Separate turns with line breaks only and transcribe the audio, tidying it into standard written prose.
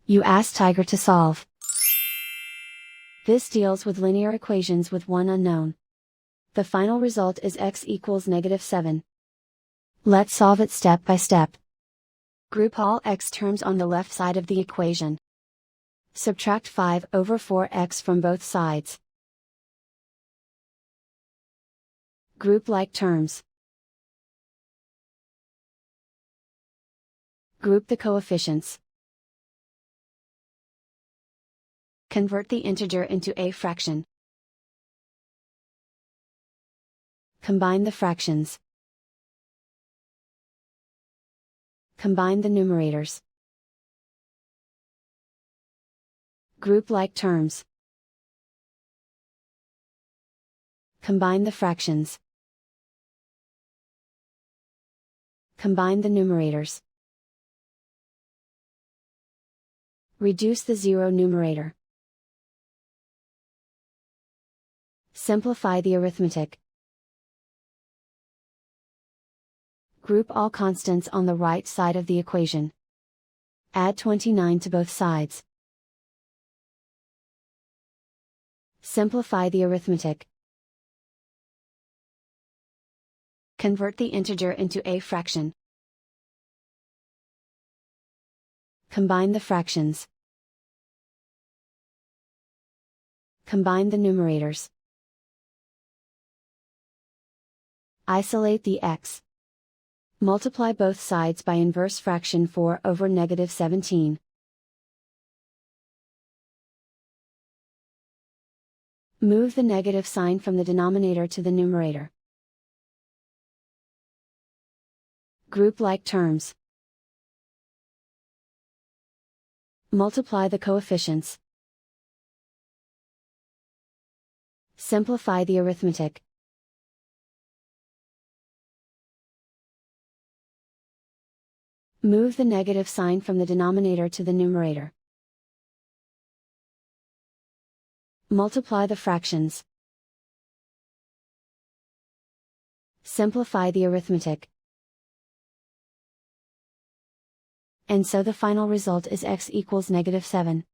You ask Tiger to solve. This deals with linear equations with one unknown. The final result is x equals -7. Let's solve it step by step. Group all x terms on the left side of the equation. Subtract 5/4x from both sides. Group like terms. Group the coefficients. Convert the integer into a fraction. Combine the fractions. Combine the numerators. Group like terms. Combine the fractions. Combine the numerators. Reduce the zero numerator. Simplify the arithmetic. Group all constants on the right side of the equation. Add 29 to both sides. Simplify the arithmetic. Convert the integer into a fraction. Combine the fractions. Combine the numerators. Isolate the x. Multiply both sides by inverse fraction 4/-17. Move the negative sign from the denominator to the numerator. Group like terms. Multiply the coefficients. Simplify the arithmetic. Move the negative sign from the denominator to the numerator. Multiply the fractions. Simplify the arithmetic. And so the final result is x equals -7.